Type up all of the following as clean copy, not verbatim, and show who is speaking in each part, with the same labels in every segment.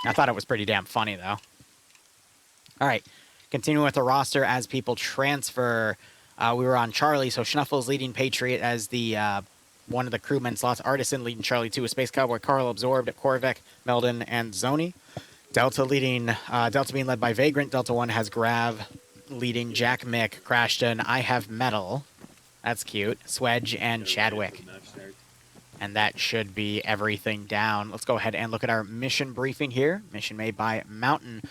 Speaker 1: I thought it was pretty damn funny, though. All right. Continuing with the roster as people transfer. We were on Charlie, so Schnuffles leading Patriot as the one of the crewmen slots. Artisan leading Charlie 2 with Space Cowboy, Carl Absorbed, Korvek, Meldon, and Zoni. Delta leading, Delta being led by Vagrant. Delta 1 has Grav leading Jack Mick, Crashton, I Have Metal. That's cute. Swedge and Chadwick. And that should be everything down. Let's go ahead and look at our mission briefing here. Mission made by Mountain.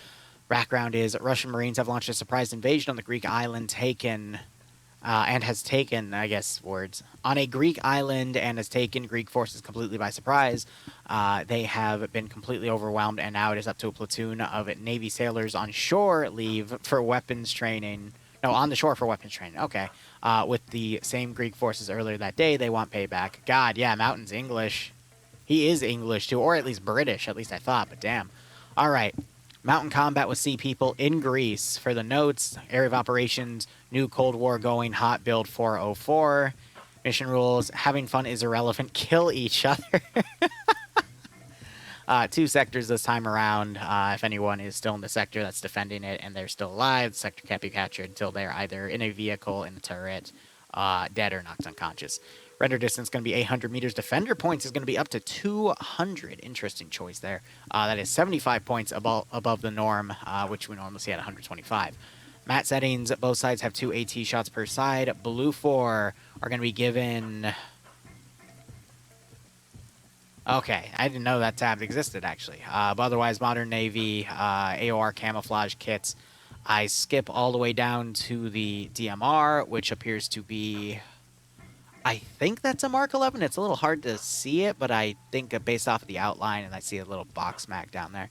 Speaker 1: Background is Russian Marines have launched a surprise invasion on the Greek island and has taken, I guess, on a Greek island and has taken Greek forces completely by surprise. They have been completely overwhelmed, and now it is up to a platoon of Navy sailors on shore leave for weapons training. No, on the shore for weapons training. Okay. With the same Greek forces earlier that day, they want payback. God, yeah, Mountain's English. He is English, too, or at least British, at least I thought, but damn. All right. Mountain combat with Sea People in Greece. For the notes, area of operations, new Cold War going, hot build 404. Mission rules, having fun is irrelevant, kill each other. 2 sectors this time around. If anyone is still in the sector that's defending it and they're still alive, the sector can't be captured until they're either in a vehicle, in a turret, dead, or knocked unconscious. Render distance is going to be 800 meters. Defender points is going to be up to 200. Interesting choice there. That is 75 points above the norm, which we normally see at 125. Mat settings, both sides have 2 AT shots per side. Blue 4 are going to be given... Okay, I didn't know that tab existed, actually. But otherwise, Modern Navy, AOR camouflage kits. I skip all the way down to the DMR, which appears to be... I think that's a Mark 11. It's a little hard to see it, but I think based off of the outline, and I see a little box mag down there.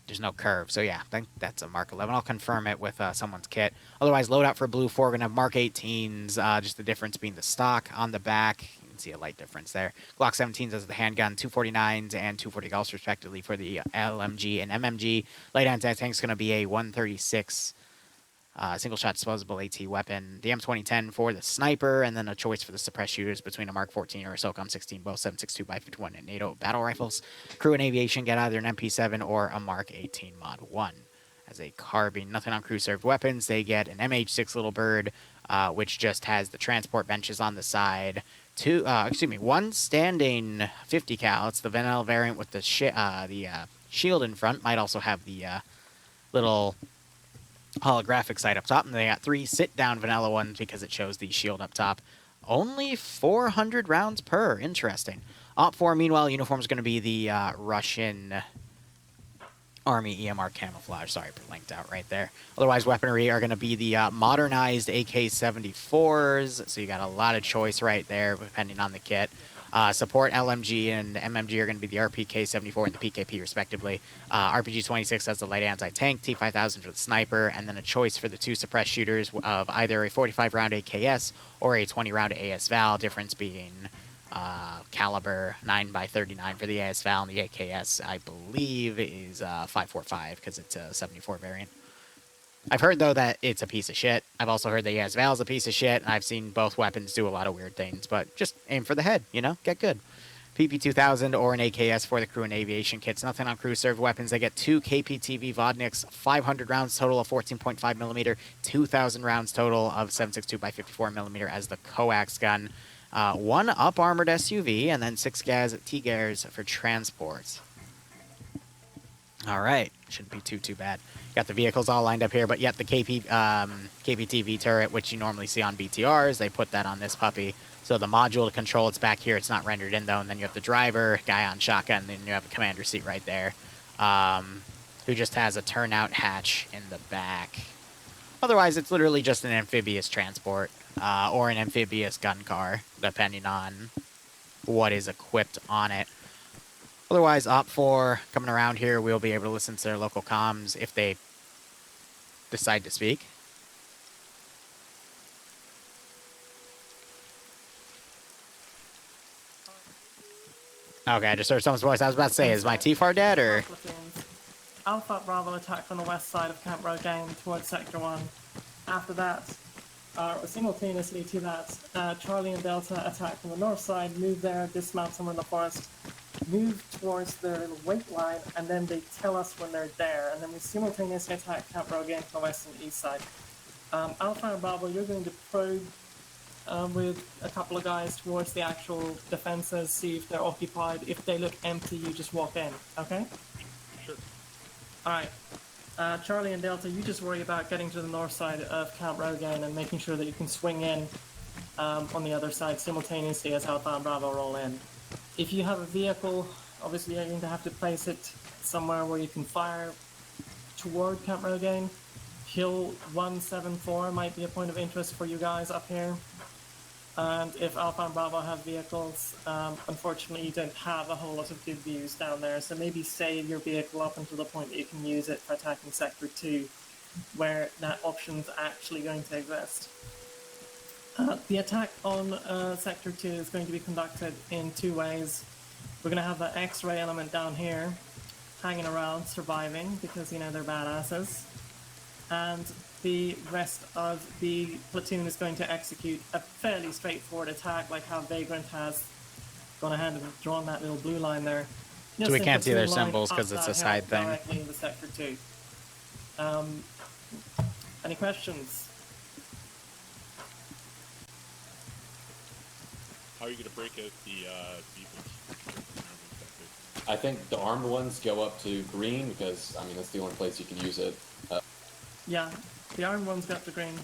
Speaker 1: There's no curve, so yeah, I think that's a Mark 11. I'll confirm it with someone's kit. Otherwise, loadout for Blue 4, we're going to have Mark 18s, just the difference being the stock on the back. You can see a light difference there. Glock 17s as the handgun, 249s and 240 Gauss respectively for the LMG and MMG. Light anti-tank is going to be a 136 single-shot disposable AT weapon, the M2010 for the sniper, and then a choice for the suppressed shooters between a Mark 14 or a SOCOM 16, both 7.62x51 and NATO battle rifles. Crew and aviation get either an MP7 or a Mark 18 Mod 1. As a carbine, nothing on crew-served weapons. They get an MH6 Little Bird, which just has the transport benches on the side. 1 standing 50 cal. It's the Vanilla variant with the shield in front. Might also have the little holographic sight up top, and they got 3 sit-down vanilla ones because it shows the shield up top. Only 400 rounds per. Interesting. Op 4, meanwhile, uniform is going to be the Russian Army EMR camouflage. Sorry, linked out right there. Otherwise, weaponry are going to be the modernized AK-74s, so you got a lot of choice right there, depending on the kit. Support LMG and MMG are going to be the RPK-74 and the PKP, respectively. RPG-26 has the light anti-tank, T-5000 for the sniper, and then a choice for the 2 suppressed shooters of either a 45-round AKS or a 20-round AS-Val, difference being caliber 9x39 for the AS-Val, and the AKS, I believe, is 545 because it's a 74 variant. I've heard, though, that it's a piece of shit. I've also heard the AS-Val is a piece of shit. I've seen both weapons do a lot of weird things, but just aim for the head, you know? Get good. PP-2000 or an AKS for the crew and aviation kits. Nothing on crew-served weapons. They get 2 KPTV Vodniks, 500 rounds total of 14.5 millimeter, 2,000 rounds total of 7.62x54 millimeter as the coax gun. 1 up-armored SUV, and then 6 T-Gares for transport. All right. Shouldn't be too bad. Got the vehicles all lined up here, but yet the KPTV turret, which you normally see on BTRs, they put that on this puppy. So the module to control it's back here. It's not rendered in, though. And then you have the driver, guy on shotgun, and then you have a commander seat right there, who just has a turnout hatch in the back. Otherwise, it's literally just an amphibious transport or an amphibious gun car, depending on what is equipped on it. Otherwise, Op 4 coming around here, we'll be able to listen to their local comms if they decide to speak. Okay, I just heard someone's voice. I was about to say, is my TFAR dead, or?
Speaker 2: Alpha Bravo attacked from the west side of Camp Rogaine towards Sector 1. After that, simultaneously to that, Charlie and Delta attacked from the north side, moved there, dismounted somewhere in the forest. move towards their little wait line, and then they tell us when they're there, and then we simultaneously attack Camp Rogaine from the west and east side. Alpha and Bravo, you're going to probe with a couple of guys towards the actual defenses, see if they're occupied. If they look empty, you just walk in, okay?
Speaker 3: Sure.
Speaker 2: Alright. Charlie and Delta, you just worry about getting to the north side of Camp Rogaine and making sure that you can swing in on the other side simultaneously as Alpha and Bravo roll in. If you have a vehicle, obviously you're going to have to place it somewhere where you can fire toward Camp Rogaine. Hill 174 might be a point of interest for you guys up here. And if Alpha and Bravo have vehicles, unfortunately you don't have a whole lot of good views down there, so maybe save your vehicle up until the point that you can use it for attacking Sector 2, where that option's actually going to exist. The attack on Sector 2 is going to be conducted in two ways. We're going to have the X-ray element down here, hanging around, surviving, because, you know, they're badasses. And the rest of the platoon is going to execute a fairly straightforward attack, like how Vagrant has gone ahead and drawn that little blue line there.
Speaker 1: So we can't see their symbols because it's a side thing.
Speaker 2: Directly into Sector 2. Any questions?
Speaker 3: How are you going to break out the vehicles?
Speaker 4: I think the armed ones go up to green because, I mean, that's the only place you can use it.
Speaker 2: Yeah, the armed one's got the green.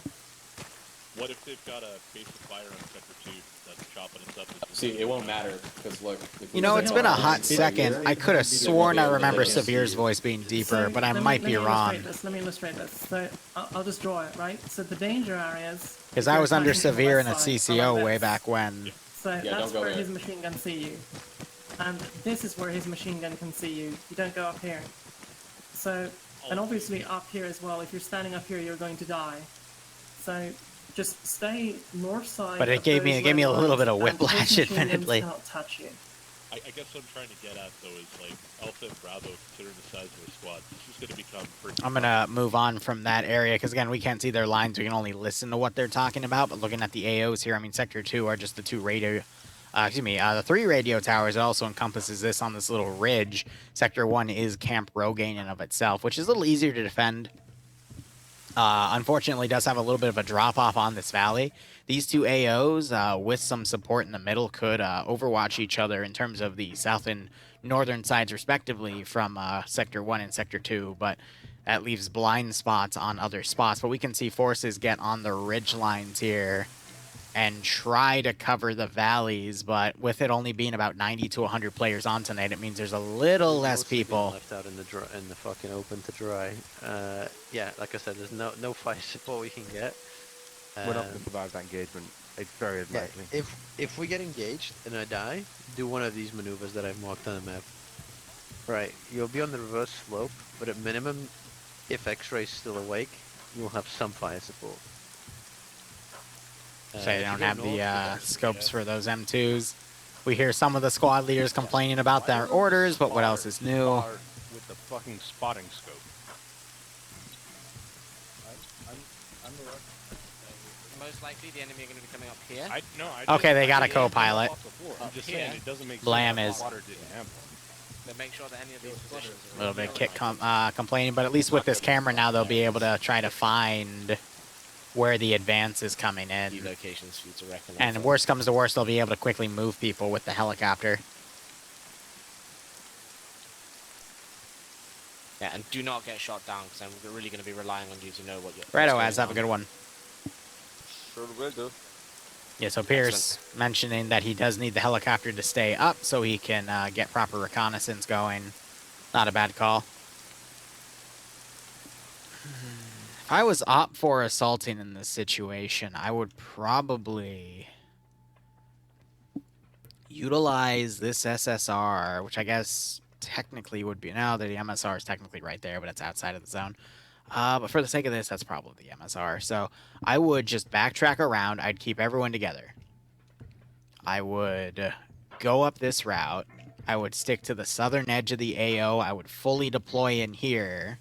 Speaker 3: What if they've got a base of fire on Sector 2 that's chopping us up?
Speaker 4: See, it won't matter because, look...
Speaker 1: You know, it's been a hot second. I could have sworn I remember Severe's voice being deeper, but I might be wrong.
Speaker 2: Let me illustrate this. So I'll just draw it, right? So the danger areas...
Speaker 1: Because I was under Severe in a CCO way back when.
Speaker 2: So that's where his machine gun see you. And this is where his machine gun can see you. You don't go up here. So, and obviously up here as well, if you're standing up here, you're going to die. So just stay north side.
Speaker 1: But it gave me a little bit of whiplash, admittedly.
Speaker 2: Cannot touch you.
Speaker 3: I guess what I'm trying to get at, though, is, like, Alpha and Bravo, considering the size of their squad, this is going to become pretty...
Speaker 1: I'm going to move on from that area, because, again, we can't see their lines. We can only listen to what they're talking about. But looking at the AOs here, I mean, Sector 2 are just the two radio... the 3 radio towers. It also encompasses this on this little ridge. Sector 1 is Camp Rogaine in and of itself, which is a little easier to defend. Unfortunately, does have a little bit of a drop-off on this valley. These two AOs, with some support in the middle, could overwatch each other in terms of the south and northern sides, respectively, from Sector 1 and Sector 2, but that leaves blind spots on other spots. But we can see forces get on the ridge lines here and try to cover the valleys, but with it only being about 90 to 100 players on tonight, it means there's a little less people
Speaker 5: left out in the fucking open to dry. Yeah, like I said, there's no fire support we can get.
Speaker 6: We're not going to provide that engagement. It's very unlikely.
Speaker 5: Yeah, if we get engaged and I die, do one of these maneuvers that I've marked on the map. Right, you'll be on the reverse slope, but at minimum, if X-ray's still awake, you'll have some fire support.
Speaker 1: So they don't have the scopes for those M2s. We hear some of the squad leaders complaining about their orders, but what else is new?
Speaker 6: With the fucking spotting scope.
Speaker 7: Most likely the enemy are going to be coming up here.
Speaker 1: Okay, they got a co-pilot.
Speaker 6: I'm just saying it doesn't make
Speaker 1: Blam
Speaker 6: sense.
Speaker 1: is.
Speaker 6: Water didn't have one.
Speaker 7: But make sure that any of these positions
Speaker 1: A little bit of Kit complaining, but at least with this camera now, they'll be able to try to find where the advance is coming in.
Speaker 7: locations for you to recognize.
Speaker 1: And worst comes to worst, they'll be able to quickly move people with the helicopter.
Speaker 7: Yeah, and do not get shot down, because I'm really going to be relying on you to know what you're...
Speaker 1: Righto, Az, have a good one.
Speaker 6: Sure will do.
Speaker 1: Yeah, so Pierce mentioning that he does need the helicopter to stay up so he can get proper reconnaissance going. Not a bad call. If I was up for assaulting in this situation, I would probably utilize this SSR, which I guess technically would be... No, the MSR is technically right there, but it's outside of the zone. But for the sake of this, that's probably the MSR. So I would just backtrack around. I'd keep everyone together. I would go up this route. I would stick to the southern edge of the AO. I would fully deploy in here.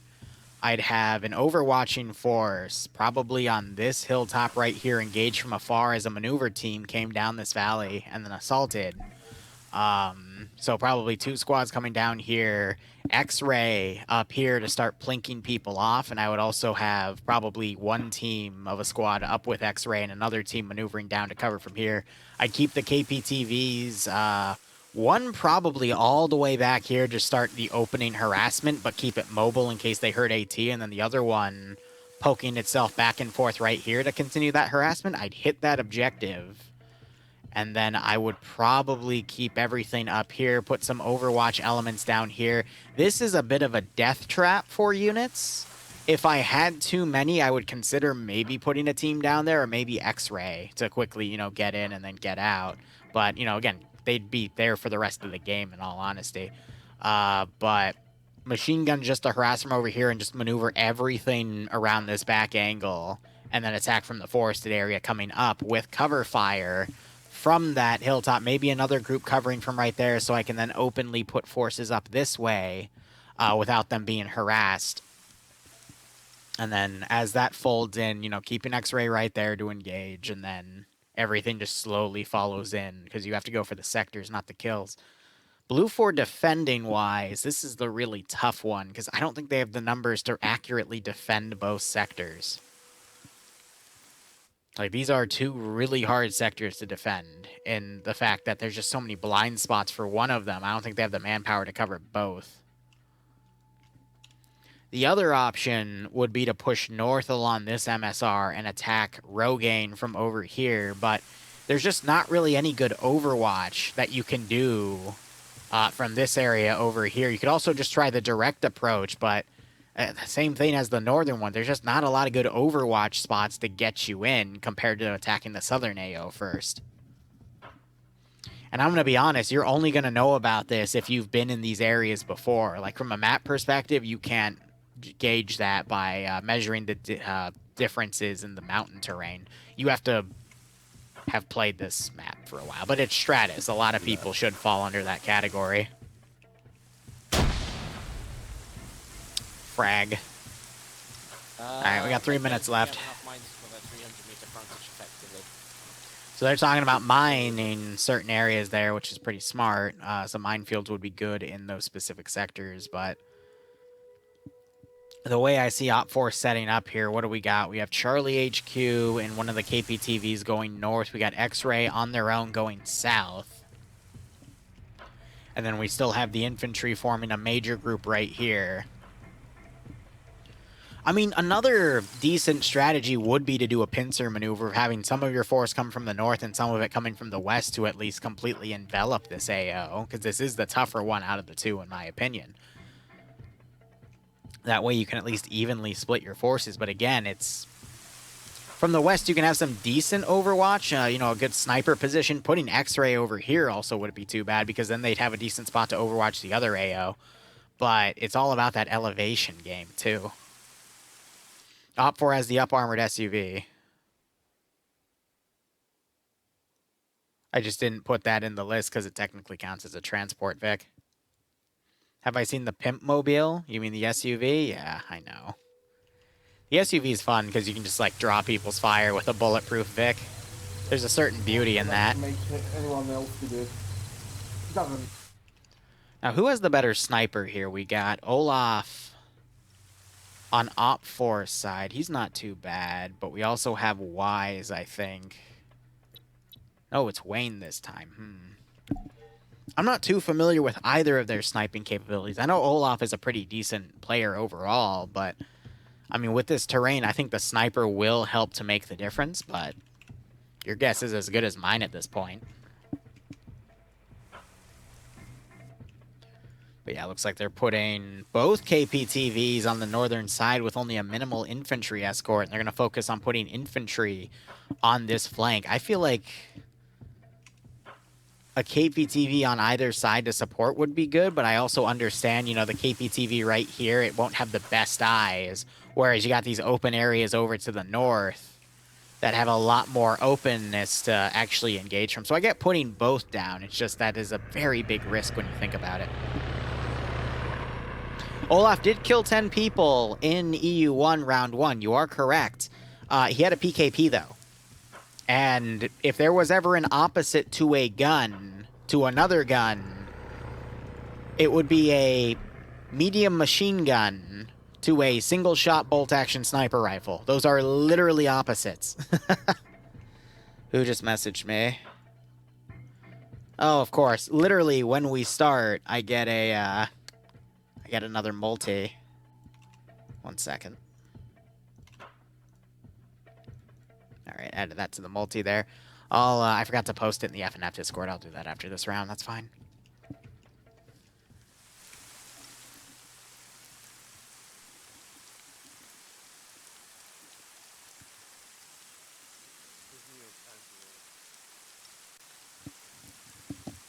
Speaker 1: I'd have an overwatching force, probably on this hilltop right here, engaged from afar as a maneuver team came down this valley and then assaulted. So probably 2 squads coming down here, X-Ray up here to start plinking people off, and I would also have probably 1 team of a squad up with X-Ray and another team maneuvering down to cover from here. I'd keep the KPTVs, one probably all the way back here to start the opening harassment, but keep it mobile in case they hurt AT, and then the other one poking itself back and forth right here to continue that harassment. I'd hit that objective. And then I would probably keep everything up here, put some Overwatch elements down here. This is a bit of a death trap for units. If I had too many, I would consider maybe putting a team down there or maybe X-Ray to quickly, you know, get in and then get out. But, you know, again, they'd be there for the rest of the game in all honesty. But machine gun just to harass them over here and just maneuver everything around this back angle and then attack from the forested area coming up with cover fire from that hilltop, maybe another group covering from right there, so I can then openly put forces up this way without them being harassed. And then as that folds in, you know, keeping X-Ray right there to engage, and then everything just slowly follows in, because you have to go for the sectors, not the kills. Blue 4 defending-wise, this is the really tough one, because I don't think they have the numbers to accurately defend both sectors. Like, these are 2 really hard sectors to defend, in the fact that there's just so many blind spots for one of them. I don't think they have the manpower to cover both. The other option would be to push north along this MSR and attack Rogaine from over here, but there's just not really any good Overwatch that you can do from this area over here. You could also just try the direct approach, but the same thing as the northern one. There's just not a lot of good Overwatch spots to get you in compared to attacking the southern AO first. And I'm going to be honest, you're only going to know about this if you've been in these areas before. Like, from a map perspective, you can't gauge that by measuring the differences in the mountain terrain. You have to have played this map for a while. But it's Stratis. A lot of people should fall under that category. Frag. Alright, we got 3 minutes left. So they're talking about mining certain areas there, which is pretty smart. Some minefields would be good in those specific sectors, but the way I see Op4 setting up here, what do we got? We have Charlie HQ and one of the KPTVs going north. We got X-Ray on their own going south. And then we still have the infantry forming a major group right here. I mean, another decent strategy would be to do a pincer maneuver, having some of your force come from the north and some of it coming from the west to at least completely envelop this AO, because this is the tougher one out of the 2, in my opinion. That way you can at least evenly split your forces, but again, it's... From the west, you can have some decent Overwatch, you know, a good sniper position. Putting X-Ray over here also wouldn't be too bad, because then they'd have a decent spot to Overwatch the other AO. But it's all about that elevation game, too. Op4 has the up-armored SUV. I just didn't put that in the list because it technically counts as a transport, Vic. Have I seen the Pimp Mobile? You mean the SUV? Yeah, I know. The SUV is fun because you can just, like, draw people's fire with a bulletproof Vic. There's a certain beauty in that. Now, who has the better sniper here? We got Olaf on Op4's side. He's not too bad, but we also have Wise, I think. Oh, it's Wayne this time. I'm not too familiar with either of their sniping capabilities. I know Olaf is a pretty decent player overall, but, I mean, with this terrain, I think the sniper will help to make the difference, but your guess is as good as mine at this point. But yeah, looks like they're putting both KPTVs on the northern side with only a minimal infantry escort, and they're going to focus on putting infantry on this flank. I feel like a KPTV on either side to support would be good, but I also understand, you know, the KPTV right here, it won't have the best eyes, whereas you got these open areas over to the north that have a lot more openness to actually engage from. So I get putting both down. It's just that is a very big risk when you think about it. Olaf did kill 10 people in EU1 round 1. You are correct. He had a PKP, though. And if there was ever an opposite to a gun, to another gun, it would be a medium machine gun to a single-shot bolt-action sniper rifle. Those are literally opposites. Who just messaged me? Oh, of course. Literally, when we start, I get a, I get another multi. 1 second. Alright, added that to the multi there. I forgot to post it in the FNF Discord. I'll do that after this round. That's fine.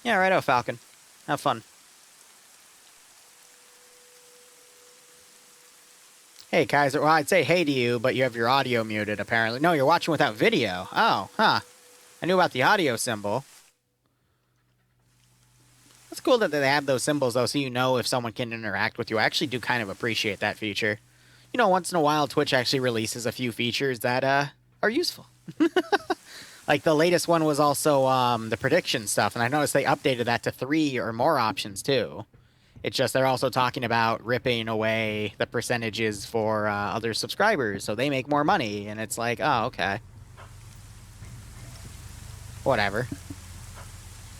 Speaker 1: Yeah, righto, Falcon. Have fun. Hey, Kaiser. Well, I'd say hey to you, but you have your audio muted, apparently. No, you're watching without video. Oh, huh. I knew about the audio symbol. It's cool that they have those symbols, though, so you know if someone can interact with you. I actually do kind of appreciate that feature. You know, once in a while, Twitch actually releases a few features that are useful. Like, the latest one was also the prediction stuff, and I noticed they updated that to 3 or more options, too. It's just they're also talking about ripping away the percentages for other subscribers, so they make more money, and it's like, oh, okay. Whatever.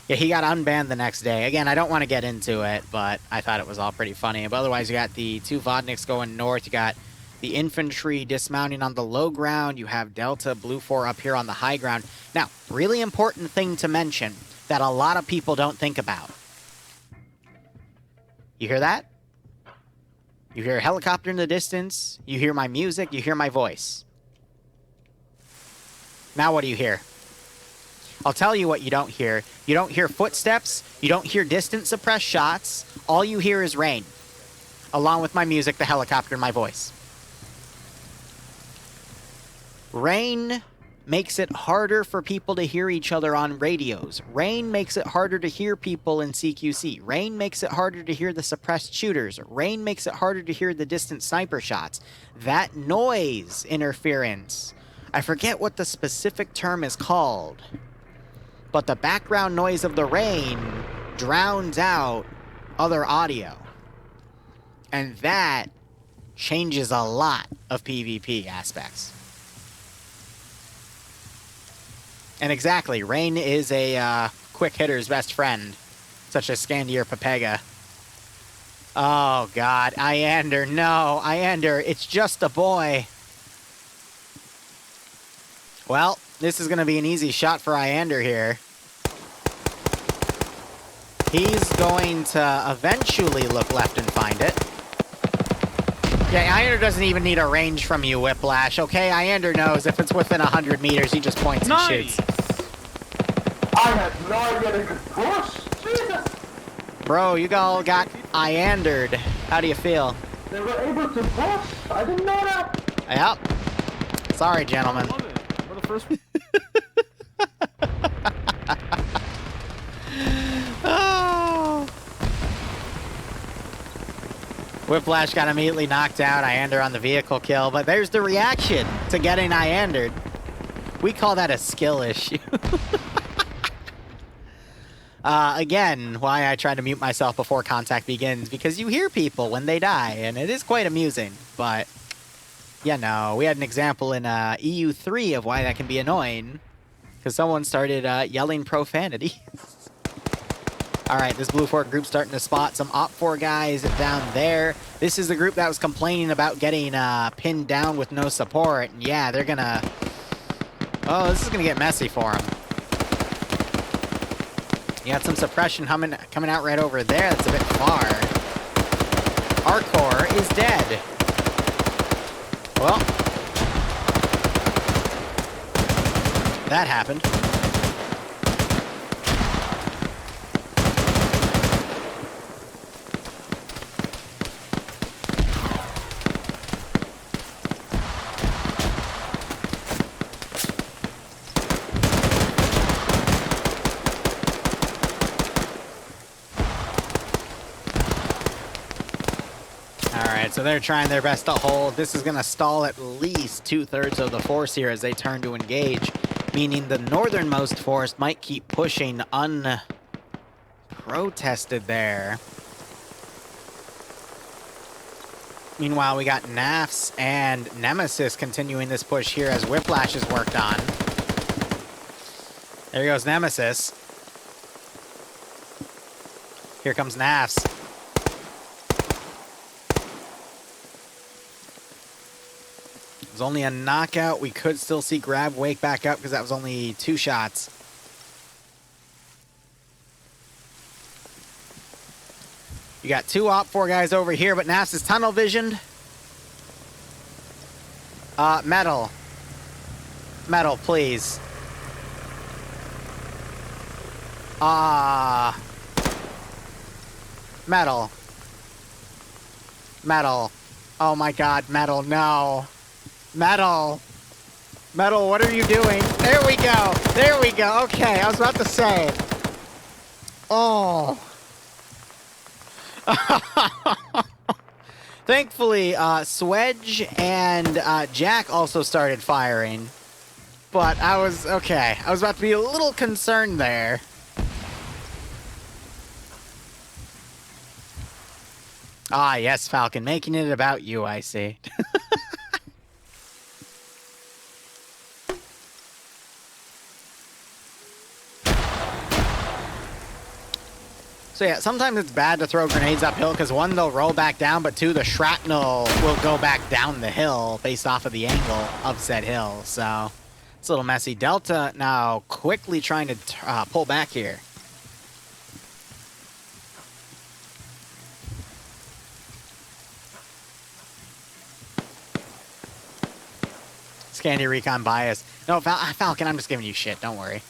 Speaker 1: Yeah, he got unbanned the next day. Again, I don't want to get into it, but I thought it was all pretty funny. But otherwise, you got the 2 Vodniks going north, you got the infantry dismounting on the low ground. You have Delta Blue 4 up here on the high ground. Now, really important thing to mention that a lot of people don't think about. You hear that? You hear a helicopter in the distance. You hear my music. You hear my voice. Now what do you hear? I'll tell you what you don't hear. You don't hear footsteps. You don't hear distance suppressed shots. All you hear is rain. Along with my music, the helicopter, and my voice. Rain makes it harder for people to hear each other on radios. Rain makes it harder to hear people in CQC. Rain makes it harder to hear the suppressed shooters. Rain makes it harder to hear the distant sniper shots. That noise interference, I forget what the specific term is called, but the background noise of the rain drowns out other audio. And that changes a lot of PvP aspects. And exactly, rain is a quick hitter's best friend, such as Scandier Pepega. Oh, God. Iander, no. Iander, it's just a boy. Well, this is going to be an easy shot for Iander here. He's going to eventually look left and find it. Yeah, Iander doesn't even need a range from you, Whiplash, okay? Iander knows if it's within 100 meters, he just points and shoots.
Speaker 8: I had no idea they could push. Jesus.
Speaker 1: Bro, you all got Iandered. How do you feel?
Speaker 8: They were able to push. I didn't know that.
Speaker 1: Yep. Sorry, gentlemen.
Speaker 3: Love it. We're the first one.
Speaker 1: Oh. Whiplash got immediately knocked out. Iander on the vehicle kill, but there's the reaction to getting Iandered. We call that a skill issue. Again, why I try to mute myself before contact begins, because you hear people when they die, and it is quite amusing, but, yeah, no, we had an example in EU3 of why that can be annoying, because someone started yelling profanity. Alright, this Blue 4 group's starting to spot some Op 4 guys down there. This is the group that was complaining about getting pinned down with no support, and yeah, they're gonna... Oh, this is gonna get messy for them. You got some suppression coming out right over there. That's a bit far. Our core is dead. Well, that happened. So they're trying their best to hold. This is going to stall at least 2/3 of the force here as they turn to engage, meaning the northernmost force might keep pushing unprotested there. Meanwhile, we got Nafs and Nemesis continuing this push here as Whiplash is worked on. There goes Nemesis. Here comes Nafs. It was only a knockout. We could still see Grab wake back up because that was only 2 shots. You got 2 Op4 guys over here, but Nafs is tunnel visioned. Metal. Metal, please. Metal. Metal. Oh my god, Metal, no. Metal. Metal, what are you doing? There we go. There we go. Okay, I was about to say. Oh. Thankfully, Swedge and Jack also started firing. But I was, okay, I was about to be a little concerned there. Ah, yes, Falcon, making it about you, I see. So yeah, sometimes it's bad to throw grenades uphill because 1, they'll roll back down, but 2, the shrapnel will go back down the hill based off of the angle of said hill. So it's a little messy. Delta now quickly trying to pull back here. Scandy recon bias. No, Falcon, I'm just giving you shit. Don't worry.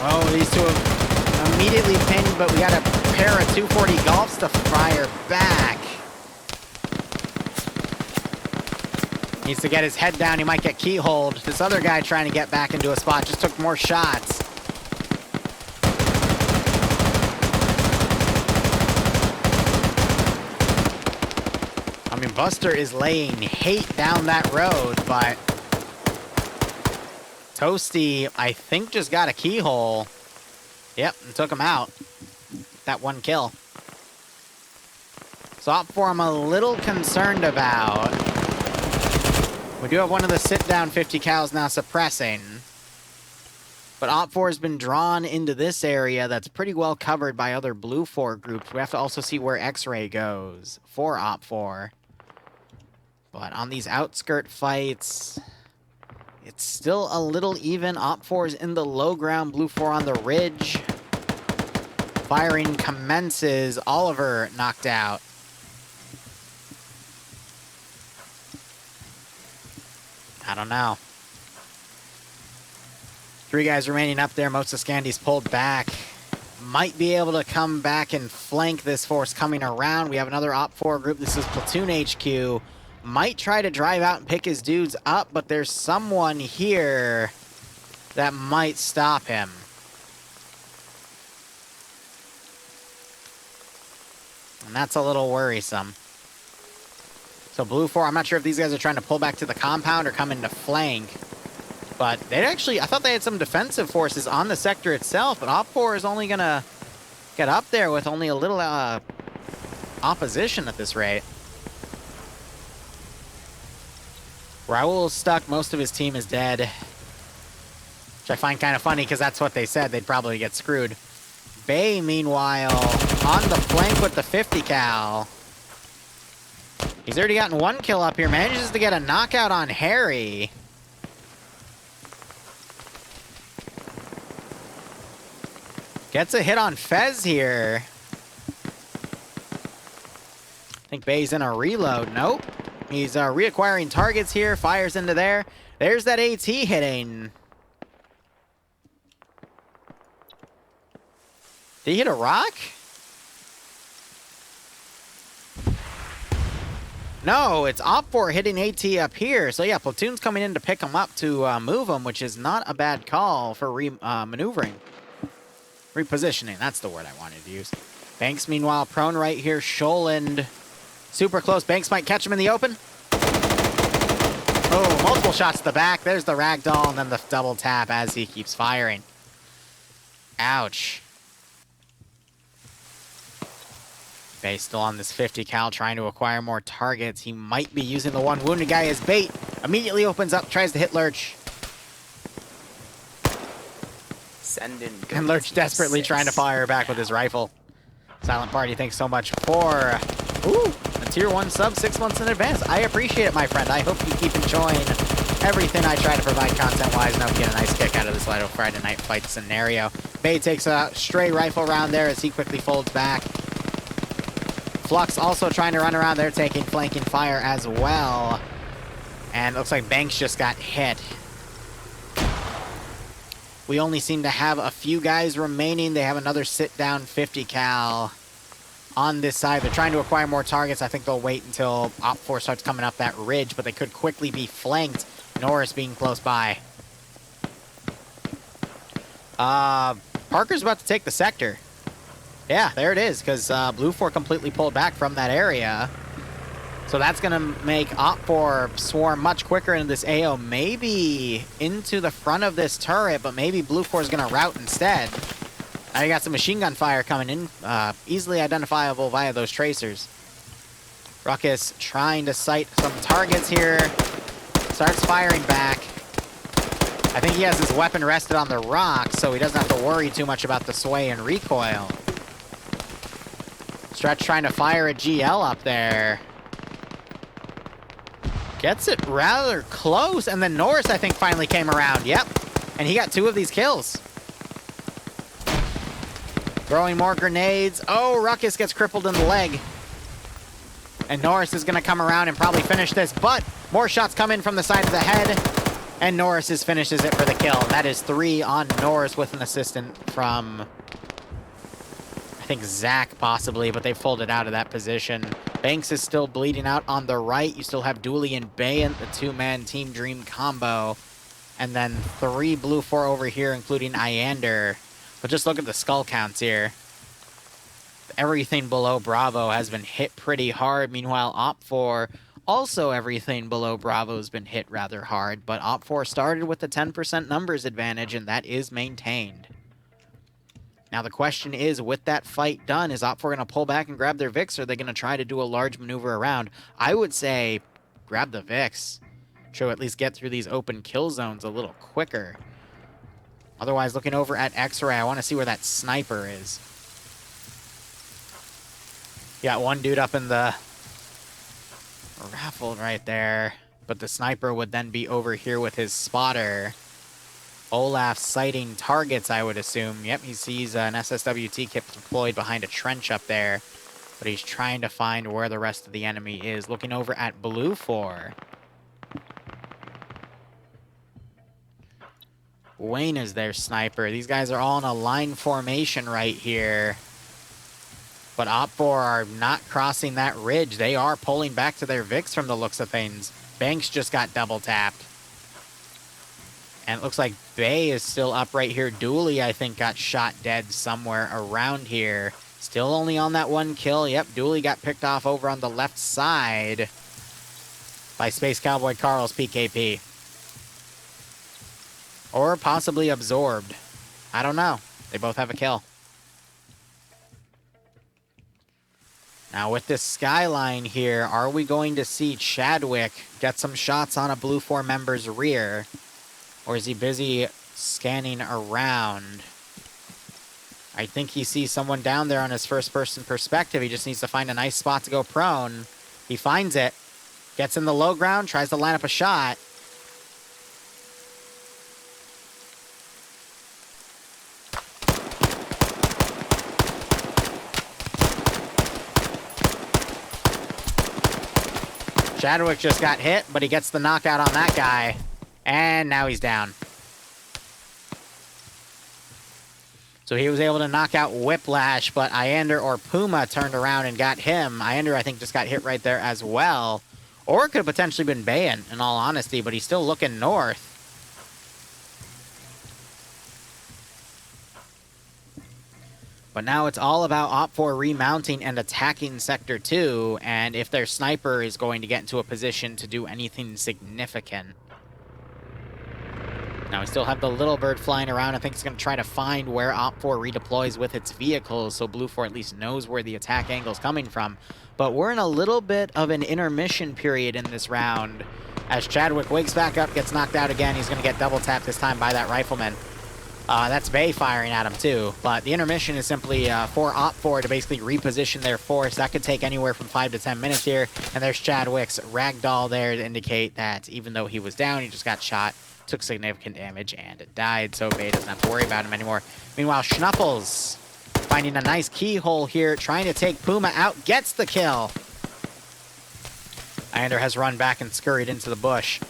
Speaker 1: Oh, these 2 have immediately pinned, but we got a pair of 240 Golfs to fire back. Needs to get his head down. He might get keyholed. This other guy trying to get back into a spot just took more shots. I mean, Buster is laying hate down that road, but Toasty, I think, just got a keyhole. Yep, and took him out. That 1 kill. So Op4 I'm a little concerned about. We do have one of the sit-down 50 cals now suppressing. But Op4 has been drawn into this area that's pretty well covered by other Blue 4 groups. We have to also see where X-Ray goes for Op4. But on these outskirt fights, it's still a little even. Op4 is in the low ground, Blue 4 on the ridge. Firing commences. Oliver knocked out. I don't know. 3 guys remaining up there. Most of Scandy's pulled back. Might be able to come back and flank this force coming around. We have another Op4 group. This is Platoon HQ. Might try to drive out and pick his dudes up, but there's someone here that might stop him. And that's a little worrisome. So Blue 4, I'm not sure if these guys are trying to pull back to the compound or come into flank. But they actually, I thought they had some defensive forces on the sector itself, but Op4 is only going to get up there with only a little opposition at this rate. Raul is stuck. Most of his team is dead. Which I find kind of funny because that's what they said. They'd probably get screwed. Bay, meanwhile, on the flank with the 50 cal. He's already gotten 1 kill up here. Manages to get a knockout on Harry. Gets a hit on Fez here. I think Bay's in a reload. Nope. He's reacquiring targets here. Fires into there. There's that AT hitting. Did he hit a rock? No, it's Op4 hitting AT up here. So yeah, Platoon's coming in to pick him up to move him, which is not a bad call for maneuvering. Repositioning, that's the word I wanted to use. Banks, meanwhile, prone right here. Scholand super close. Banks might catch him in the open. Oh, multiple shots to the back. There's the ragdoll, and then the double tap as he keeps firing. Ouch. Bay still on this 50 cal, trying to acquire more targets. He might be using the one wounded guy as bait. Immediately opens up, tries to hit Lurch.
Speaker 9: Send in.
Speaker 1: And Lurch desperately trying to fire back with his rifle. Silent Party, thanks so much for a tier 1 sub 6 months in advance. I appreciate it, my friend. I hope you keep enjoying everything I try to provide content-wise, and I hope you get a nice kick out of this Lido Friday night fight scenario. Bay takes a stray rifle round there as he quickly folds back. Flux also trying to run around there, taking flanking fire as well. And looks like Banks just got hit. We only seem to have a few guys remaining. They have another sit-down 50 cal on this side. They're trying to acquire more targets. I think they'll wait until Op 4 starts coming up that ridge, but they could quickly be flanked. Norris being close by. Parker's about to take the sector. Yeah, there it is, because Blue 4 completely pulled back from that area. So that's going to make Op 4 swarm much quicker into this AO, maybe into the front of this turret, but maybe Blue 4 is going to route instead. Now you got some machine gun fire coming in, easily identifiable via those tracers. Ruckus trying to sight some targets here, starts firing back. I think he has his weapon rested on the rock, so he doesn't have to worry too much about the sway and recoil. Stretch trying to fire a GL up there. Gets it rather close, and then Norris, I think, finally came around. Yep, and he got 2 of these kills. Throwing more grenades. Oh, Ruckus gets crippled in the leg. And Norris is going to come around and probably finish this, but more shots come in from the side of the head, and Norris finishes it for the kill. That is 3 on Norris with an assistant from, I think, Zach possibly, but they folded out of that position. Banks is still bleeding out on the right. You still have Dooley and Bayant, the 2-man Team Dream combo. And then 3 Blue 4 over here, including Iander. But just look at the skull counts here. Everything below Bravo has been hit pretty hard. Meanwhile, Op 4, also everything below Bravo has been hit rather hard. But Op 4 started with the 10% numbers advantage, and that is maintained. Now the question is, with that fight done, is Op 4 going to pull back and grab their Vix, or are they going to try to do a large maneuver around? I would say grab the Vix. To at least get through these open kill zones a little quicker. Otherwise, looking over at X-Ray, I want to see where that sniper is. You got one dude up in the raffle right there, but the sniper would then be over here with his spotter. Olaf sighting targets, I would assume. Yep, he sees an SSWT kit deployed behind a trench up there, but he's trying to find where the rest of the enemy is. Looking over at Blue 4. Wayne is their sniper. These guys are all in a line formation right here. But Op 4 are not crossing that ridge. They are pulling back to their Vix from the looks of things. Banks just got double tapped. And it looks like Bay is still up right here. Dooley, I think, got shot dead somewhere around here. Still only on that 1 kill. Yep, Dooley got picked off over on the left side by Space Cowboy Carl's PKP. Or possibly absorbed. I don't know. They both have a kill. Now with this skyline here, are we going to see Chadwick get some shots on a Blue 4 member's rear? Or is he busy scanning around? I think he sees someone down there on his first-person perspective. He just needs to find a nice spot to go prone. He finds it. Gets in the low ground, tries to line up a shot. Chadwick just got hit, but he gets the knockout on that guy. And now he's down. So he was able to knock out Whiplash, but Iander or Puma turned around and got him. Iander, I think, just got hit right there as well. Or it could have potentially been Bayant, in all honesty, but he's still looking north. But now it's all about Op 4 remounting and attacking Sector 2, and if their sniper is going to get into a position to do anything significant. Now we still have the little bird flying around. I think it's going to try to find where Op4 redeploys with its vehicles, so Blue 4 at least knows where the attack angle is coming from. But we're in a little bit of an intermission period in this round. As Chadwick wakes back up, gets knocked out again, he's going to get double tapped this time by that rifleman. That's Bay firing at him too, but the intermission is simply for Op4 to basically reposition their force. That could take anywhere from 5 to 10 minutes here, and there's Chadwick's ragdoll there to indicate that even though he was down, he just got shot, took significant damage, and it died, so Bay doesn't have to worry about him anymore. Meanwhile, Schnuffles finding a nice keyhole here, trying to take Puma out, gets the kill. Islander has run back and scurried into the bush.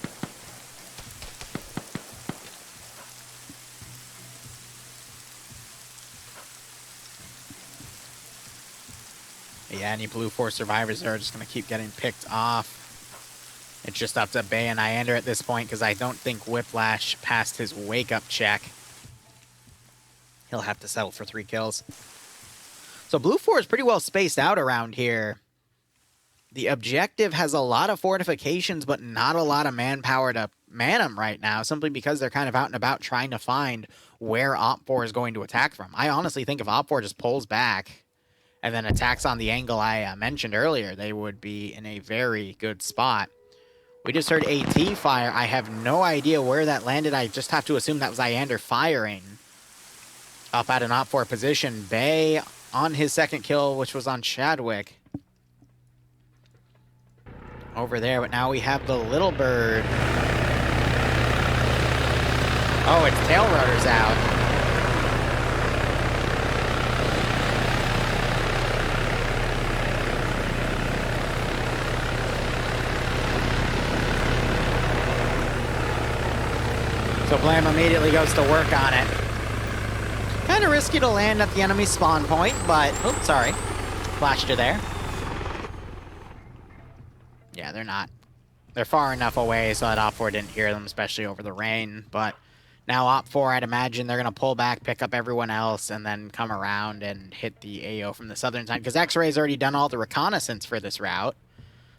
Speaker 1: Yeah, any Blue 4 survivors are just going to keep getting picked off. It's just up to Bay and Islander at this point, because I don't think Whiplash passed his wake-up check. He'll have to settle for 3 kills. So Blue 4 is pretty well spaced out around here. The objective has a lot of fortifications, but not a lot of manpower to man them right now, simply because they're kind of out and about trying to find where Op4 is going to attack from. I honestly think if Op4 just pulls back and then attacks on the angle I mentioned earlier, they would be in a very good spot. We just heard AT fire. I have no idea where that landed. I just have to assume that was Islander firing up at an Op4 position. Bay on his second kill, which was on Chadwick. Over there, but now we have the little bird. Oh, its tail rotor's out. So Blam immediately goes to work on it. Kind of risky to land at the enemy spawn point, but... Oh, sorry. Flashed you there. Yeah, they're not. They're far enough away so that Op4 didn't hear them, especially over the rain. But now Op4, I'd imagine they're going to pull back, pick up everyone else, and then come around and hit the AO from the southern side. Because X-Ray's already done all the reconnaissance for this route.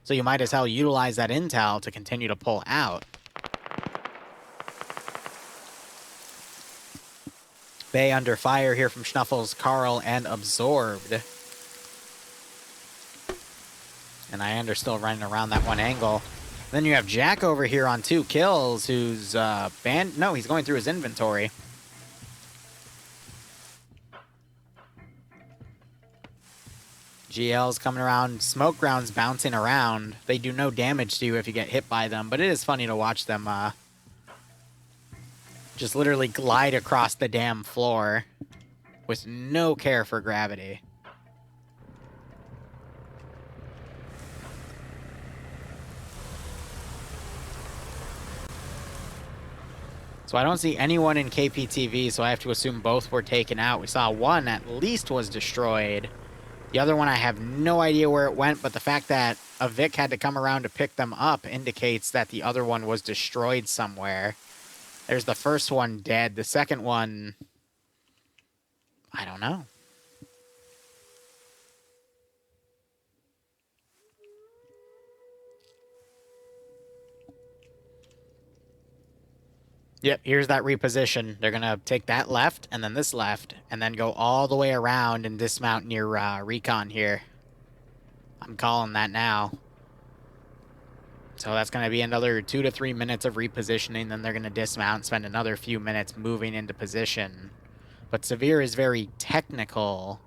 Speaker 1: So you might as well utilize that intel to continue to pull out. Bay under fire here from Schnuffles, Carl, and Absorbed. And Islander still running around that one angle. Then you have Jack over here on 2 kills, who's banned. No, he's going through his inventory. GL's coming around. Smoke grounds bouncing around. They do no damage to you if you get hit by them, but it is funny to watch them just literally glide across the damn floor with no care for gravity. So I don't see anyone in KPTV, so I have to assume both were taken out. We saw one at least was destroyed. The other one, I have no idea where it went, but the fact that a Vic had to come around to pick them up indicates that the other one was destroyed somewhere. There's the first one dead. The second one, I don't know. Yep, here's that reposition. They're going to take that left, and then this left, and then go all the way around and dismount near Recon here. I'm calling that now. So that's going to be another 2 to 3 minutes of repositioning, then they're going to dismount and spend another few minutes moving into position. But Severe is very technical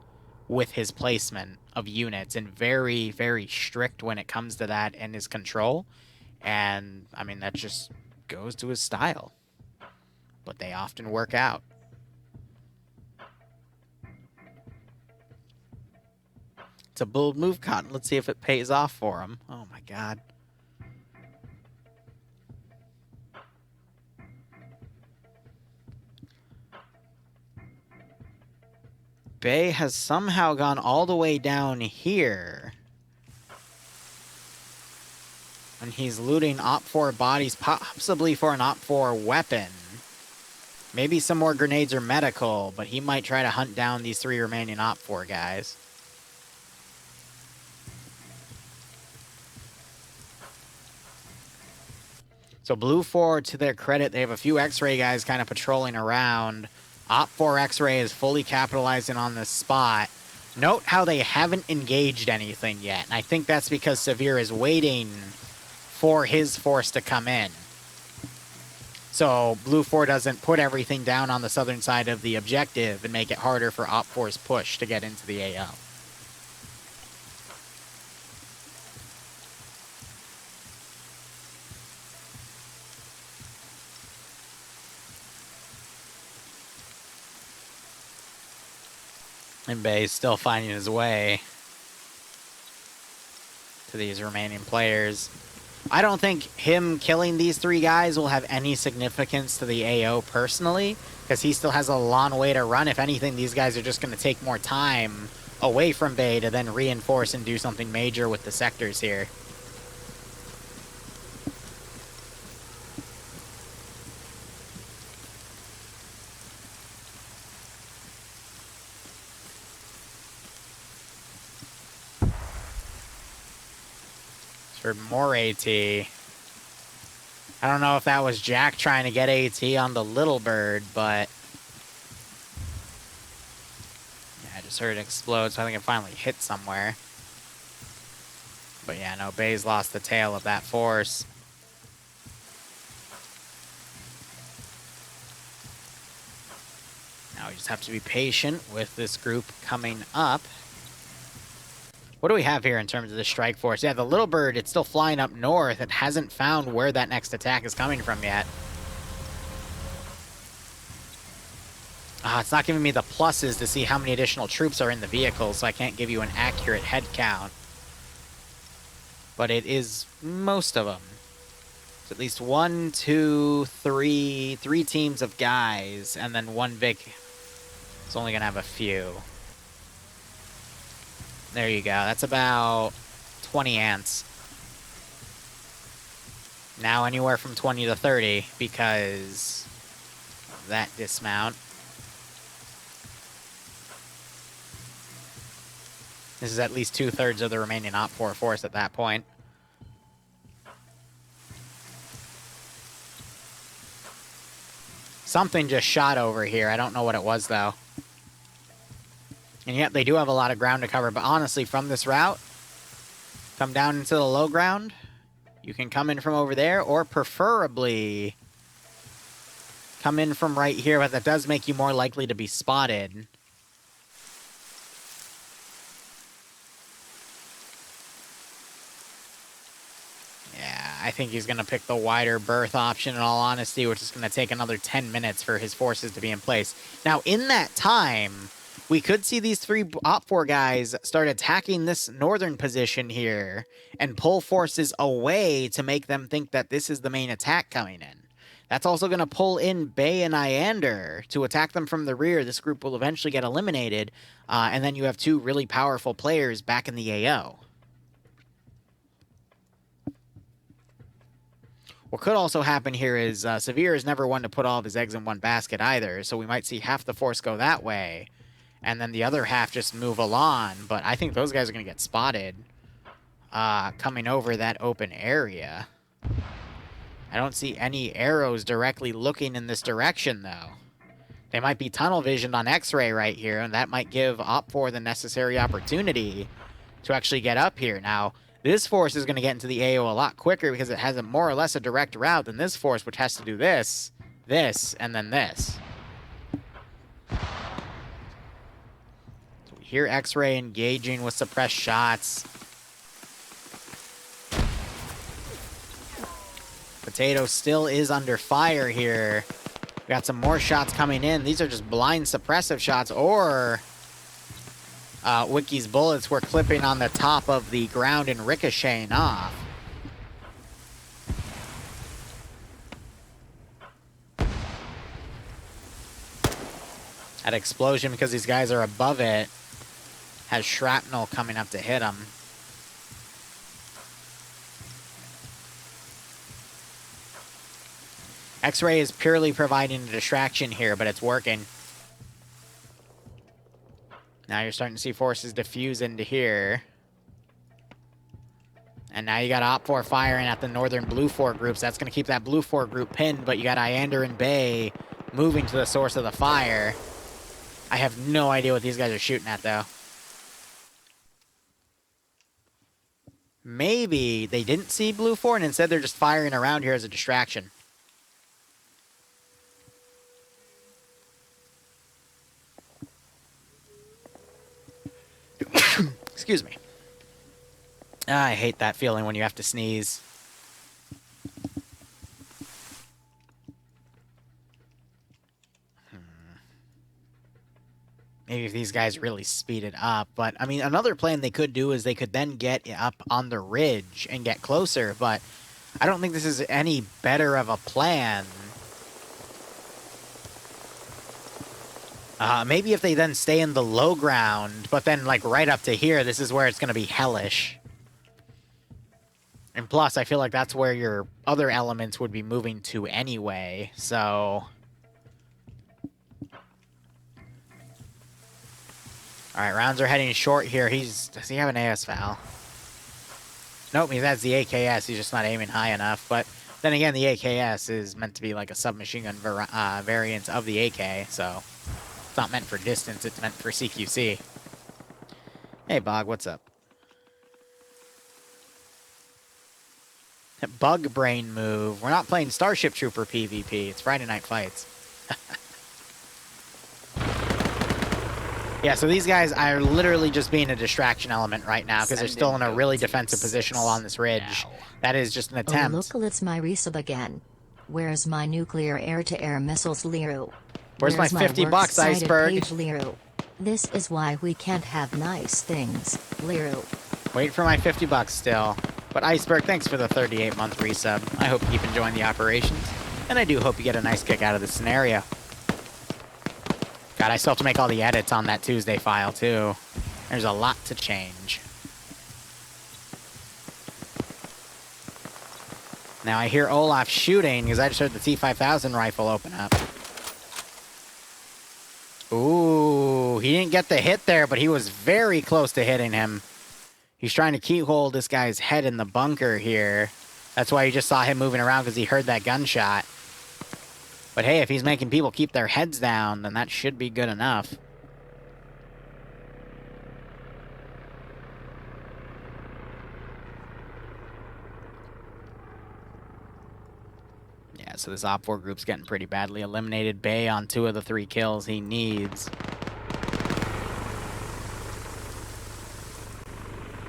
Speaker 1: with his placement of units, and very, very strict when it comes to that and his control. And, I mean, that just goes to his style. But they often work out. It's a bold move, Cotton. Let's see if it pays off for him. Oh my god. Bay has somehow gone all the way down here. And he's looting Op4 bodies, possibly for an Op4 weapon. Maybe some more grenades or medical, but he might try to hunt down these 3 remaining Op4 guys. So So Blue 4, to their credit, they have a few X-Ray guys kind of patrolling around. Op 4 X-Ray is fully capitalizing on this spot. Note how they haven't engaged anything yet. And I think that's because Severe is waiting for his force to come in. So Blue 4 doesn't put everything down on the southern side of the objective and make it harder for Op 4's push to get into the AO. And Bay's still finding his way to these remaining players. I don't think him killing these 3 guys will have any significance to the AO personally, because he still has a long way to run. If anything, these guys are just going to take more time away from Bay to then reinforce and do something major with the sectors here. For more AT. I don't know if that was Jack trying to get AT on the Little Bird, but yeah, I just heard it explode, so I think it finally hit somewhere. But yeah, no, Bay's lost the tail of that force. Now we just have to be patient with this group coming up. What do we have here in terms of the strike force? Yeah, the Little Bird, it's still flying up north. It hasn't found where that next attack is coming from yet. It's not giving me the pluses to see how many additional troops are in the vehicle, so I can't give you an accurate head count. But it is most of them. It's at least 1, 2, 3 teams of guys, and then 1 Vic is only going to have a few. There you go. That's about 20 ants. Now anywhere from 20 to 30 because of that dismount. This is at least 2/3 of the remaining Op 4 force at that point. Something just shot over here. I don't know what it was, though. And yet they do have a lot of ground to cover. But honestly, from this route, come down into the low ground. You can come in from over there, or preferably come in from right here. But that does make you more likely to be spotted. Yeah, I think he's going to pick the wider berth option in all honesty, which is going to take another 10 minutes for his forces to be in place. Now, in that time, we could see these 3 Op 4 guys start attacking this northern position here and pull forces away to make them think that this is the main attack coming in. That's also going to pull in Bay and Iander to attack them from the rear. This group will eventually get eliminated, and then you have 2 really powerful players back in the AO. What could also happen here is Severe is never one to put all of his eggs in one basket either, so we might see half the force go that way, and then the other half just move along. But I think those guys are going to get spotted coming over that open area. I don't see any arrows directly looking in this direction, though. They might be tunnel visioned on X-ray right here, and that might give Op 4 the necessary opportunity to actually get up here. Now, this force is going to get into the AO a lot quicker because it has a more or less a direct route than this force, which has to do this, this, and then this. Here, X-Ray engaging with suppressed shots. Potato still is under fire here. We got some more shots coming in. These are just blind suppressive shots, or Wiki's bullets were clipping on the top of the ground and ricocheting off. That explosion, because these guys are above it, has shrapnel coming up to hit him. X-Ray is purely providing a distraction here, but it's working. Now you're starting to see forces diffuse into here. And now you got Op 4 firing at the northern Blue 4 groups. That's going to keep that Blue 4 group pinned, but you got Iander and Bay moving to the source of the fire. I have no idea what these guys are shooting at, though. Maybe they didn't see Blue 4 and instead they're just firing around here as a distraction. Excuse me. I hate that feeling when you have to sneeze. Maybe if these guys really speed it up. But, I mean, another plan they could do is they could then get up on the ridge and get closer. But I don't think this is any better of a plan. Maybe if they then stay in the low ground, but then, like, right up to here, this is where it's going to be hellish. And plus, I feel like that's where your other elements would be moving to anyway, so... Alright, rounds are heading short here. Does he have an AS Val? Nope, he has the AKS. He's just not aiming high enough. But then again, the AKS is meant to be like a submachine gun variant of the AK, so it's not meant for distance. It's meant for CQC. Hey, Bog, what's up? Bug brain move. We're not playing Starship Trooper PvP. It's Friday Night Fights. Yeah, so these guys are literally just being a distraction element right now because they're still in a really defensive position along this ridge. That is just an attempt.
Speaker 10: Oh, look, it's my resub again. Where's my nuclear air-to-air missiles, Liru?
Speaker 1: Where's my 50 bucks, Iceberg?
Speaker 10: Page, Liru? This is why we can't have nice things, Liru.
Speaker 1: Wait for my 50 bucks still. But Iceberg, thanks for the 38-month resub. I hope you keep enjoying the operations. And I do hope you get a nice kick out of this scenario. God, I still have to make all the edits on that Tuesday file, too. There's a lot to change. Now I hear Olaf shooting, because I just heard the T5000 rifle open up. Ooh, he didn't get the hit there, but he was very close to hitting him. He's trying to keyhole this guy's head in the bunker here. That's why you just saw him moving around, because he heard that gunshot. But hey, if he's making people keep their heads down, then that should be good enough. Yeah, so this Op 4 group's getting pretty badly eliminated. Bay on 2 of the 3 kills he needs.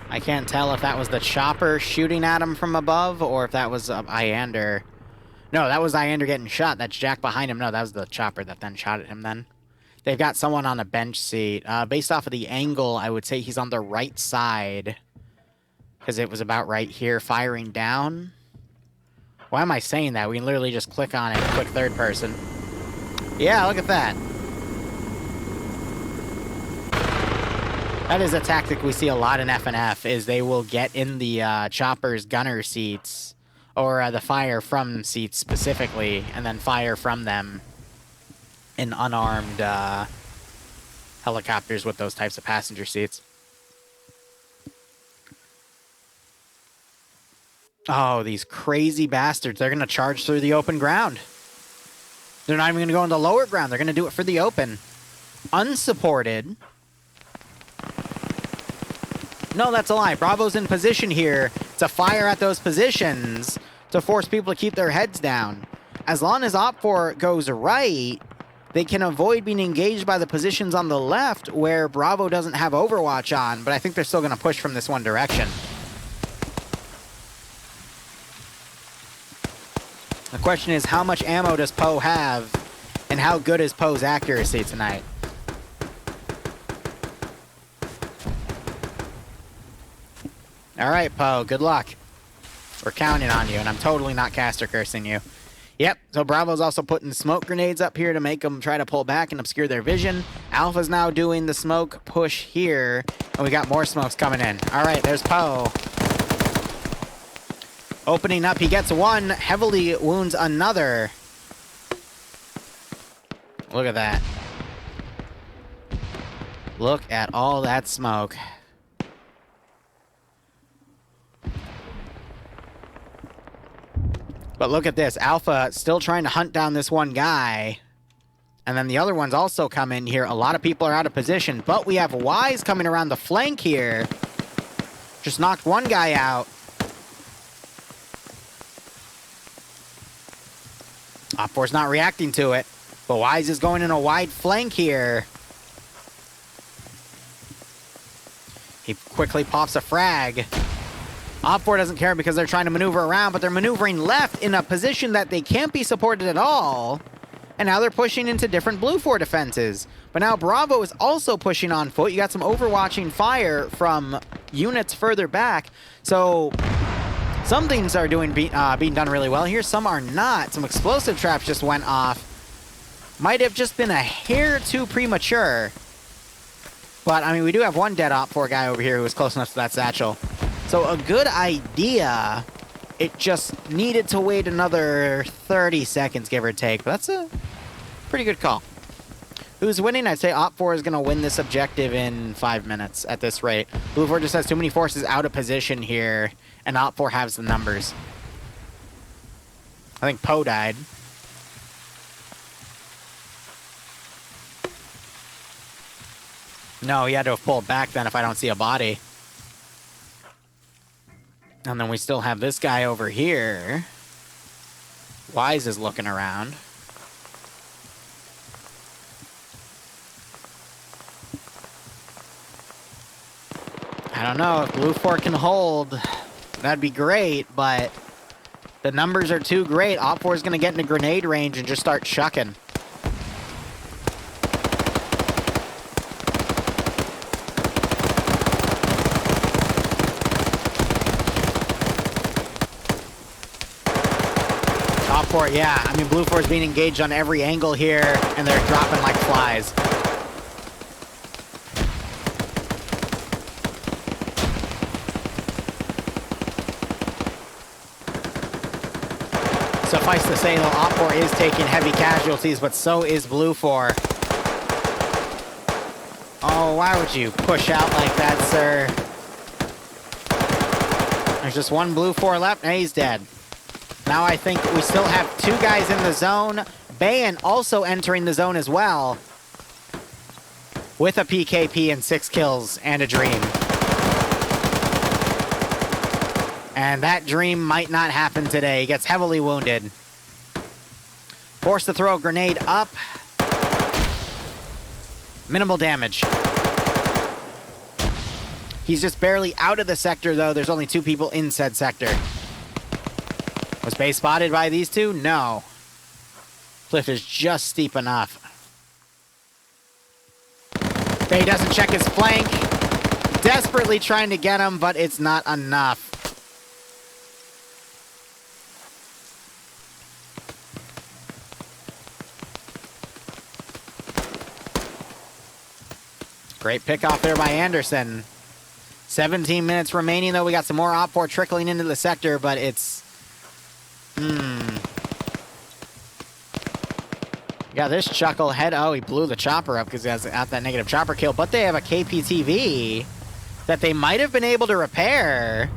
Speaker 1: I can't tell if that was the chopper shooting at him from above or if that was Iander. No, that was Iander getting shot. That's Jack behind him. No, that was the chopper that then shot at him then. They've got someone on a bench seat. Based off of the angle, I would say he's on the right side. Because it was about right here, firing down. Why am I saying that? We can literally just click on it and click third person. Yeah, look at that. That is a tactic we see a lot in FNF, is they will get in the chopper's gunner seats. Or the fire from seats specifically, and then fire from them in unarmed helicopters with those types of passenger seats. Oh, these crazy bastards. They're going to charge through the open ground. They're not even going to go into lower ground. They're going to do it for the open. Unsupported. No, that's a lie. Bravo's in position here to fire at those positions to force people to keep their heads down. As long as Op 4 goes right, they can avoid being engaged by the positions on the left where Bravo doesn't have Overwatch on, but I think they're still going to push from this one direction. The question is, how much ammo does Poe have, and how good is Poe's accuracy tonight? All right, Poe, good luck. We're counting on you, and I'm totally not caster cursing you. Yep, so Bravo's also putting smoke grenades up here to make them try to pull back and obscure their vision. Alpha's now doing the smoke push here, and we got more smokes coming in. All right, there's Poe. Opening up, he gets one, heavily wounds another. Look at that. Look at all that smoke. But look at this. Alpha still trying to hunt down this one guy. And then the other ones also come in here. A lot of people are out of position. But we have Wise coming around the flank here. Just knocked one guy out. Op4's not reacting to it. But Wise is going in a wide flank here. He quickly pops a frag. Op4 doesn't care because they're trying to maneuver around, but they're maneuvering left in a position that they can't be supported at all. And now they're pushing into different Blue 4 defenses. But now Bravo is also pushing on foot. You got some overwatching fire from units further back. So some things are being done really well here. Some are not. Some explosive traps just went off. Might have just been a hair too premature. But, I mean, we do have one dead Op4 guy over here who was close enough to that satchel. So a good idea. It just needed to wait another 30 seconds, give or take. But that's a pretty good call. Who's winning? I'd say Op4 is going to win this objective in 5 minutes at this rate. Blue 4 just has too many forces out of position here, and Op4 has the numbers. I think Poe died. No, he had to have pulled back then if I don't see a body. And then we still have this guy over here. Wise is looking around. I don't know if Blue 4 can hold. That'd be great, but the numbers are too great. Op4 is going to get into grenade range and just start chucking. Op4, yeah. I mean, Blue 4 is being engaged on every angle here, and they're dropping like flies. Suffice to say, though, Op4 is taking heavy casualties, but so is Blue 4. Oh, why would you push out like that, sir? There's just one Blue 4 left, and he's dead. Now I think we still have 2 guys in the zone. Bayan also entering the zone as well. With a PKP and 6 kills and a dream. And that dream might not happen today. He gets heavily wounded. Forced to throw a grenade up. Minimal damage. He's just barely out of the sector, though. There's only 2 people in said sector. Was Bay spotted by these 2? No. Cliff is just steep enough. Bay doesn't check his flank. Desperately trying to get him, but it's not enough. Great pick off there by Anderson. 17 minutes remaining, though. We got some more Op4 trickling into the sector, but it's... Yeah, this chucklehead. Oh, he blew the chopper up because he has out that negative chopper kill. But they have a KPTV that they might have been able to repair.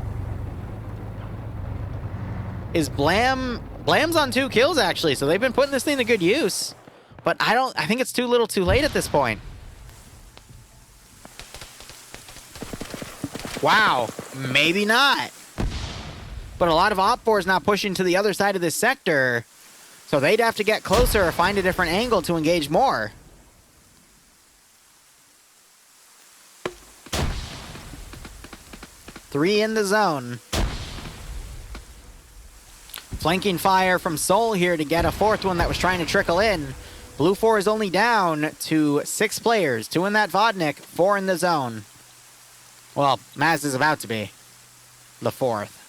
Speaker 1: Is Blam's on 2 kills, actually, so they've been putting this thing to good use. But I think it's too little too late at this point. Wow, maybe not. But a lot of Op4 is now pushing to the other side of this sector, so they'd have to get closer or find a different angle to engage more. Three in the zone. Flanking fire from Soul here to get a 4th one that was trying to trickle in. Blue 4 is only down to 6 players. 2 in that Vodnik, 4 in the zone. Well, Maz is about to be the 4th.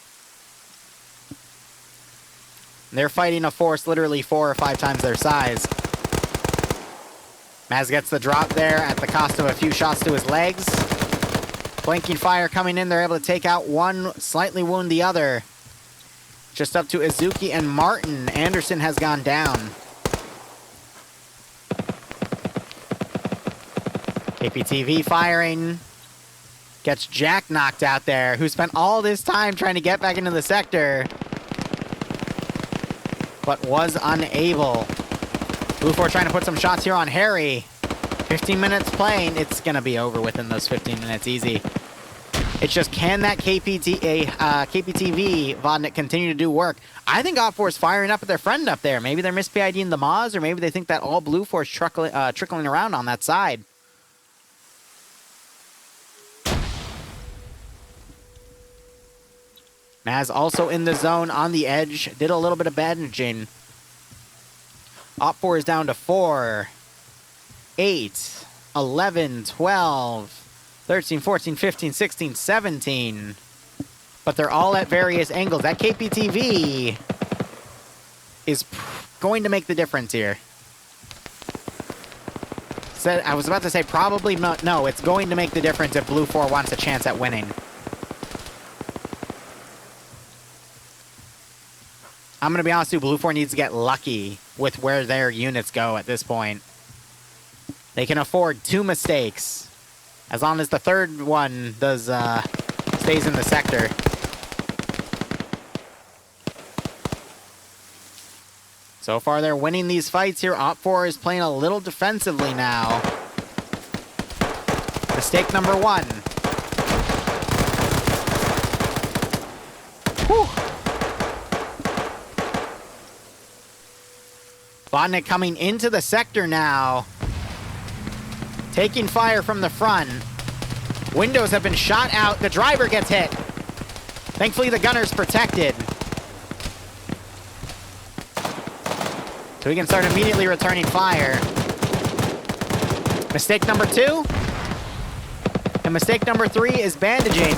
Speaker 1: They're fighting a force literally 4 or 5 times their size. Maz gets the drop there at the cost of a few shots to his legs. Flanking fire coming in. They're able to take out one, slightly wound the other. Just up to Izuki and Martin. Anderson has gone down. KPTV firing. Gets Jack knocked out there, who spent all this time trying to get back into the sector. but was unable. Blue 4 trying to put some shots here on Harry. 15 minutes playing, it's going to be over within those 15 minutes easy. It's just, can that KPTV Vodnik continue to do work? I think Op4 is firing up at their friend up there. Maybe they're mis-PIDing the Maz, or maybe they think that all Blue 4 is trickling around on that side. Maz also in the zone on the edge. Did a little bit of bandaging. Op4 is down to 4, 8, 11, 12, 13, 14, 15, 16, 17. But they're all at various angles. That KPTV is going to make the difference here. I was about to say probably not. No, it's going to make the difference if Blue 4 wants a chance at winning. I'm going to be honest with you, Blue 4 needs to get lucky with where their units go at this point. They can afford 2 mistakes, as long as the third one does stays in the sector. So far, they're winning these fights here. Op4 is playing a little defensively now. Mistake number 1. Whew. Vodnik coming into the sector now. Taking fire from the front. Windows have been shot out. The driver gets hit. Thankfully, the gunner's protected. So we can start immediately returning fire. Mistake number 2. And mistake number 3 is bandaging.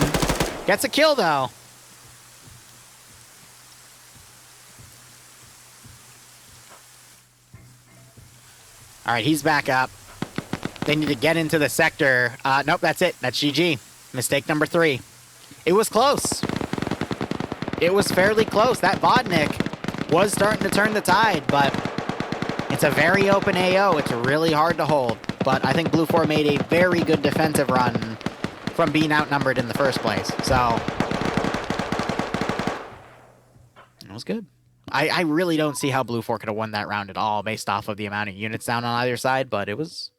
Speaker 1: Gets a kill, though. All right, he's back up. They need to get into the sector. Nope, that's it. That's GG. Mistake number 3. It was close. It was fairly close. That Vodnik was starting to turn the tide, but it's a very open AO. It's really hard to hold. But I think Blue 4 made a very good defensive run from being outnumbered in the first place. So it was good. I really don't see how Blue 4 could have won that round at all based off of the amount of units down on either side, but it was